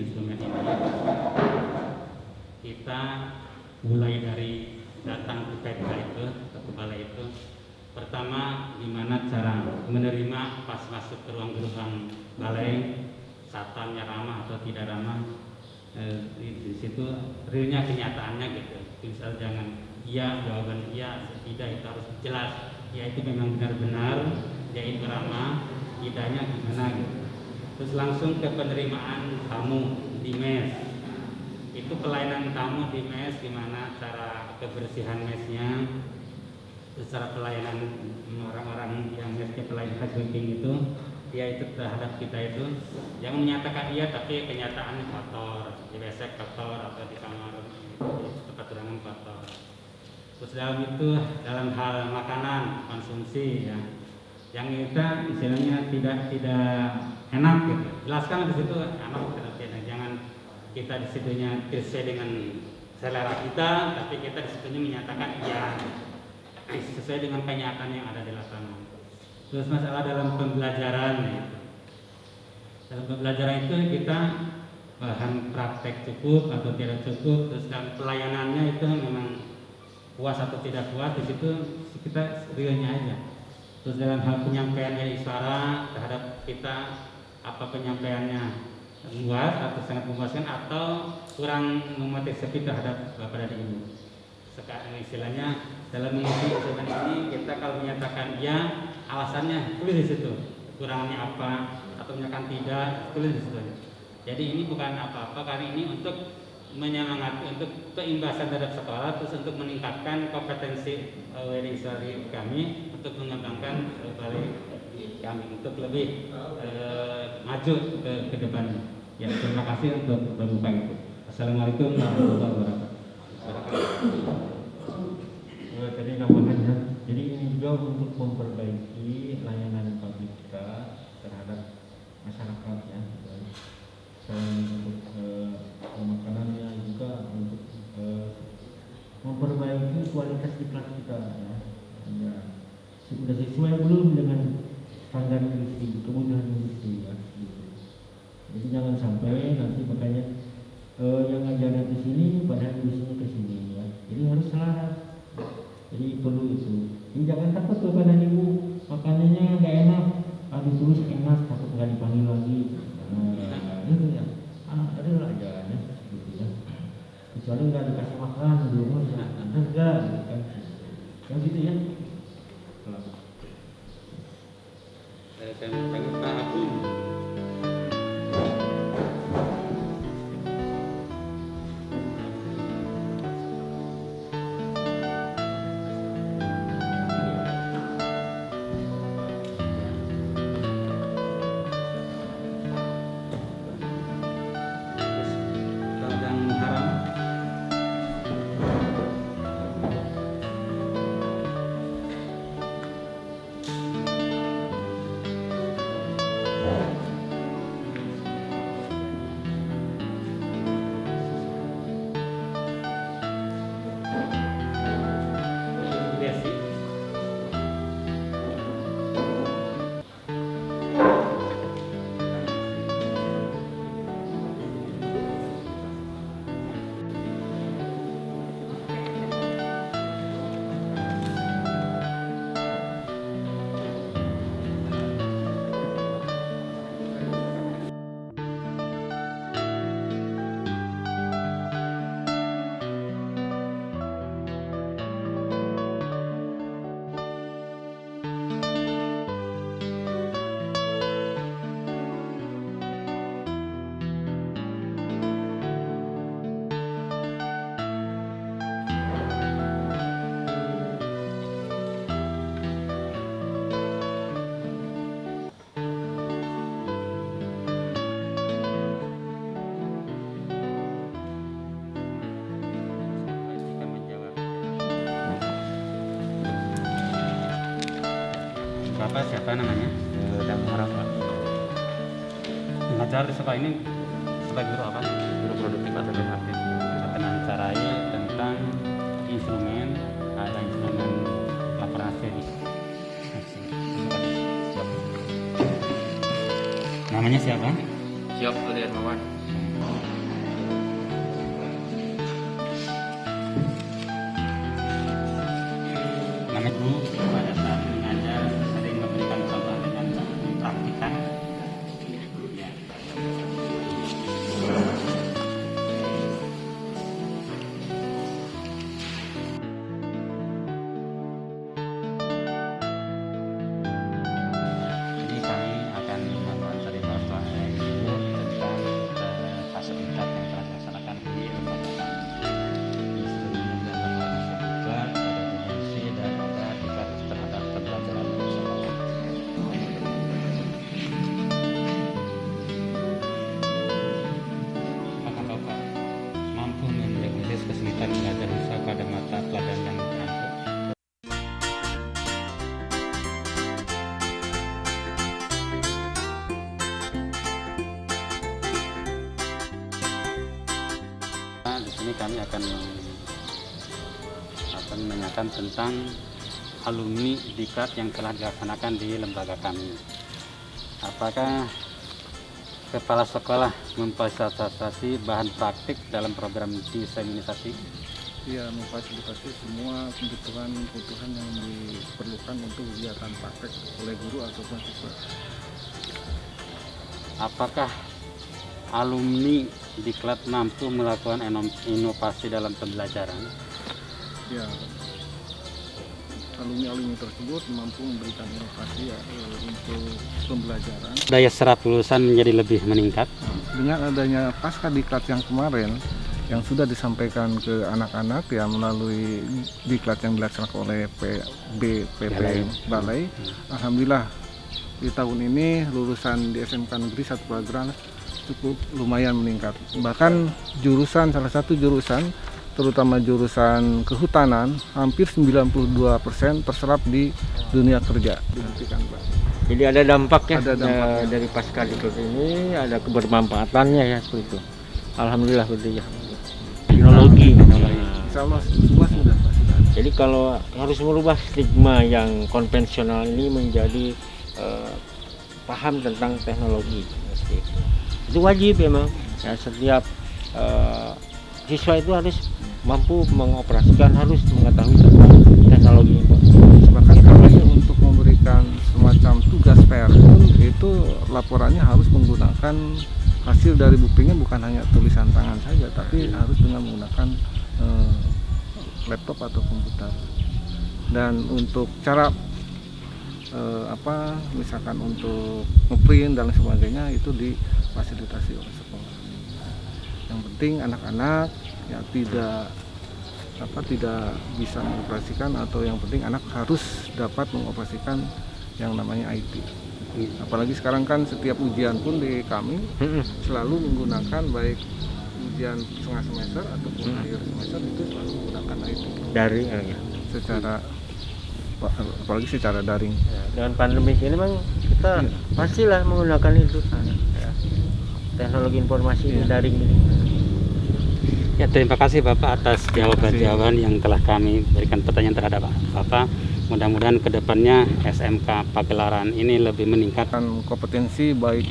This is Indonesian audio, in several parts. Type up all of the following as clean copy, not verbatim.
instrumen ini kita mulai dari datang ke PK itu, ke balai itu. Pertama, gimana cara menerima pas masuk ke ruang gerbang balai, satpamnya ramah atau tidak ramah. Di situ realnya kenyataannya gitu. Misal jangan iya, jawaban iya, tidak, itu harus jelas. Ya itu memang benar-benar, ya itu ramah, tidaknya gimana gitu. Terus langsung ke penerimaan tamu di mes. Itu pelayanan tamu di mes, gimana cara kebersihan mesnya, secara pelayanan orang-orang yang mesnya pelayan housekeeping itu, dia itu terhadap kita itu yang menyatakan iya tapi kenyataannya kotor, di WC kotor atau di kamar tempat ruangan kotor. Terus dalam hal makanan konsumsi ya, yang kita istilahnya tidak enak gitu, jelaskan di situ enak tidak enak. Jangan kita di situnya sesuai dengan selera kita, tapi kita di situnya menyatakan iya sesuai dengan kenyataan yang ada di lapangan. Terus masalah dalam pembelajaran ya. Dalam pembelajaran itu kita bahan praktek cukup atau tidak cukup, terus dalam pelayanannya itu memang puas atau tidak puas, di situ kita realnya aja. Terus dalam hal penyampaian dari suara terhadap kita, apa penyampaiannya puas atau sangat memuaskan atau kurang memotivasi terhadap bapak dan ibu. Sekarang istilahnya dalam mengisi instrumen ini kita kalau menyatakan ya, alasannya tulis di situ, kekurangannya apa atau menyatakan tidak, tulis di situ. Jadi ini bukan apa-apa, karena ini untuk menyemangati, untuk keimbasan terhadap sekolah, terus untuk meningkatkan kompetensi WDI kami untuk mengembangkan balai kami untuk lebih maju ke depan. Ya, terima kasih untuk terbuka itu. Assalamualaikum warahmatullahi wabarakatuh. Tadi nambahannya, jadi ini juga untuk memperbaiki layanan publik kita terhadap masyarakat ya. Selain untuk makanannya juga untuk memperbaiki kualitas di kelas kita ya. Ya, sudah sesuai belum dengan standar industri, kebutuhan industri ya. Gitu. Jadi jangan sampai nanti makanya yang ngajarnya ke sini padahal industrinya ke sini ya. Jadi harus selaras. Jadi perlu itu. Jadi jangan takut kepada ibu makanannya nggak enak, terus enak takut nggak dipanggil lagi. Itu ya. Ada lah aja ya, gitu ya. Kecuali nggak dikasih makan di rumah ya, enggak, gitu kan. Yang gitu ya. Saya panggil Pak Agung. Bapak siapa namanya? Dan Muharram Pak. Mengajar di sekolah ini sebagai guru apa? Guru produktif atau BHP. Mengajarai tentang instrumen, ada instrumen laporan hasil. Namanya siapa? Siap, Uli Hermawan. ini kami akan menanyakan tentang alumni diklat yang telah dilaksanakan di lembaga kami. Apakah kepala sekolah memfasilitasi bahan praktik dalam program diseminisasi? Ya, memfasilitasi semua kebutuhan yang diperlukan untuk kegiatan praktek oleh guru ataupun siswa. Apakah alumni diklat mampu melakukan inovasi dalam pembelajaran? Ya, alumni tersebut mampu memberikan inovasi untuk pembelajaran. Daya serap lulusan menjadi lebih meningkat. Dengan adanya pasca diklat yang kemarin yang sudah disampaikan ke anak-anak ya melalui diklat yang dilaksanakan oleh BPP Balai. Alhamdulillah di tahun ini lulusan di SMK Negeri 1 Pageran cukup lumayan meningkat. Bahkan salah satu jurusan terutama jurusan kehutanan hampir 92% terserap di dunia kerja. Jadi ada dampaknya, Ada dampaknya. dari pasca diklat ini, ada kebermanfaatannya ya seperti itu. Alhamdulillah begitu ya. Teknologi. Insya Allah semua sudah pasti. Jadi kalau harus merubah stigma yang konvensional ini menjadi paham tentang teknologi. Itu wajib memang. Ya, setiap siswa itu harus mampu mengoperasikan, harus mengetahui tentang teknologi informasi. Bahkan kami untuk memberikan semacam tugas PR pun itu laporannya harus menggunakan hasil dari buktinya bukan hanya tulisan tangan saja, tapi harus dengan menggunakan laptop atau komputer. Dan untuk cara misalkan untuk ngeprint dan sebagainya itu difasilitasi oleh sekolah. Yang penting anak-anak ya tidak bisa mengoperasikan, atau yang penting anak harus dapat mengoperasikan yang namanya IT. Apalagi sekarang kan setiap ujian pun di kami selalu menggunakan baik ujian setengah semester ataupun akhir semester itu selalu menggunakan IT Dari apalagi secara daring. ya, dengan pandemi ini memang kita pastilah menggunakan itu ya. Teknologi informasi daring ini. Ya, terima kasih Bapak atas jawaban-jawaban yang telah kami berikan pertanyaan terhadap Bapak. Mudah-mudahan kedepannya SMK Pagelaran ini lebih meningkat. Kompetensi baik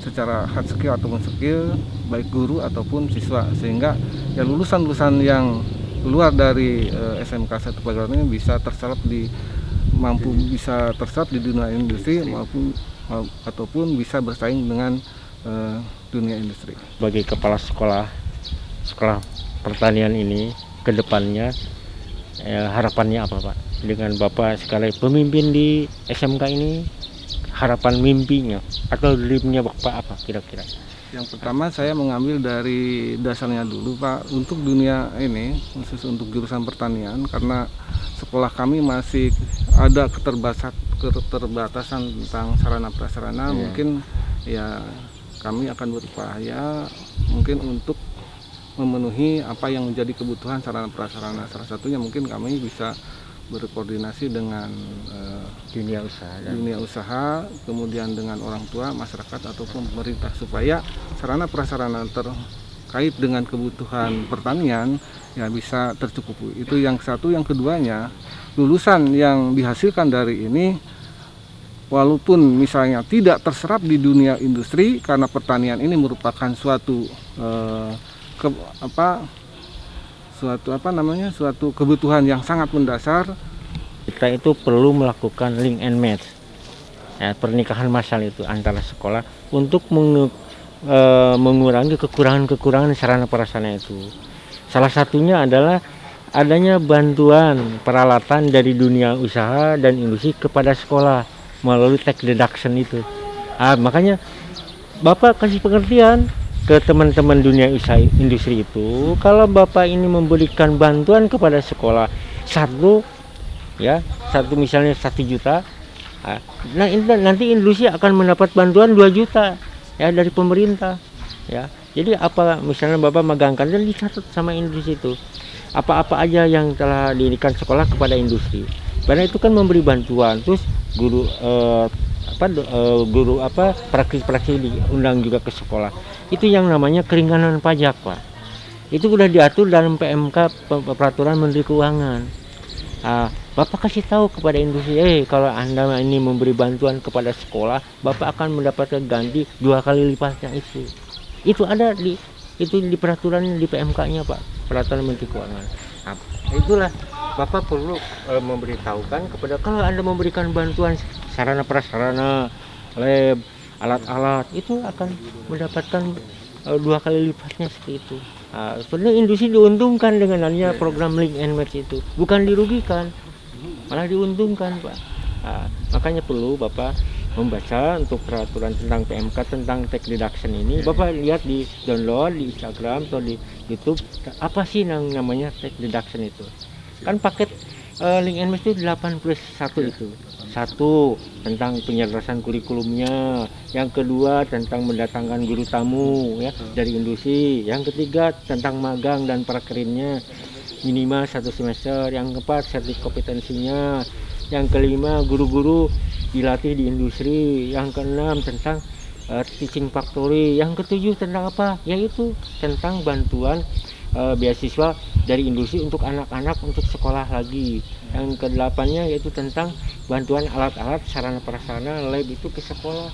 secara hard skill ataupun skill baik guru ataupun siswa, sehingga ya lulusan-lulusan yang keluar dari SMK 1 Pagelaran ini bisa terserap di dunia industri ataupun bisa bersaing dengan dunia industri. Bagi kepala sekolah pertanian ini ke depannya harapannya apa Pak? Dengan Bapak sekali pemimpin di SMK ini, harapan mimpinya atau dreamnya Bapak apa kira-kira? Yang pertama saya mengambil dari dasarnya dulu Pak, untuk dunia ini khusus untuk jurusan pertanian, karena sekolah kami masih ada keterbatasan tentang sarana prasarana. Mungkin ya kami akan berupaya mungkin untuk memenuhi apa yang menjadi kebutuhan sarana prasarana. Salah satunya mungkin kami bisa berkoordinasi dengan dunia usaha, kemudian dengan orang tua, masyarakat ataupun pemerintah, supaya sarana prasarana terkait dengan kebutuhan pertanian ya bisa tercukupi. Itu yang satu. Yang keduanya, lulusan yang dihasilkan dari ini walaupun misalnya tidak terserap di dunia industri, karena pertanian ini merupakan suatu kebutuhan yang sangat mendasar. Kita itu perlu melakukan link and match, ya, pernikahan massal itu antara sekolah untuk mengurangi kekurangan sarana prasarana itu. Salah satunya adalah adanya bantuan peralatan dari dunia usaha dan industri kepada sekolah melalui tax deduction itu. Makanya Bapak kasih pengertian ke teman-teman dunia usaha industri itu, kalau Bapak ini memberikan bantuan kepada sekolah satu misalnya 1 juta, nah nanti industri akan mendapat bantuan 2 juta ya dari pemerintah ya. Jadi apa misalnya Bapak megangkan dan dicatat sama industri itu apa-apa aja yang telah diberikan sekolah kepada industri, karena itu kan memberi bantuan. Terus guru praktis diundang juga ke sekolah. Itu yang namanya keringanan pajak Pak Itu udah diatur dalam PMK, Peraturan Menteri Keuangan. Bapak kasih tahu kepada industri, kalau Anda ini memberi bantuan kepada sekolah, Bapak akan mendapatkan ganti 2 kali lipatnya itu. Itu ada di peraturan di PMK-nya Pak, Peraturan Menteri Keuangan. Nah, itulah Bapak perlu memberitahukan kepada, kalau Anda memberikan bantuan sarana prasarana, lab, alat-alat, itu akan mendapatkan 2 kali lipatnya seperti itu. Sebenarnya industri diuntungkan dengan adanya program link and match itu, bukan dirugikan, malah diuntungkan Pak. Makanya perlu Bapak membaca untuk peraturan tentang PMK tentang tax deduction ini. Bapak lihat di download di Instagram atau di YouTube, apa sih namanya tax deduction itu. Kan paket link and match itu 8+1 itu. 1 tentang penyelesaian kurikulumnya, yang kedua tentang mendatangkan guru tamu ya dari industri, yang ketiga tentang magang dan prakerinnya minimal 1 semester, yang keempat sertifikat kompetensinya, yang kelima guru-guru dilatih di industri, yang keenam tentang teaching factory, yang ketujuh tentang apa? Yaitu tentang bantuan beasiswa dari industri untuk anak-anak untuk sekolah lagi. Yang kedelapannya yaitu tentang bantuan alat-alat sarana prasarana lab itu ke sekolah.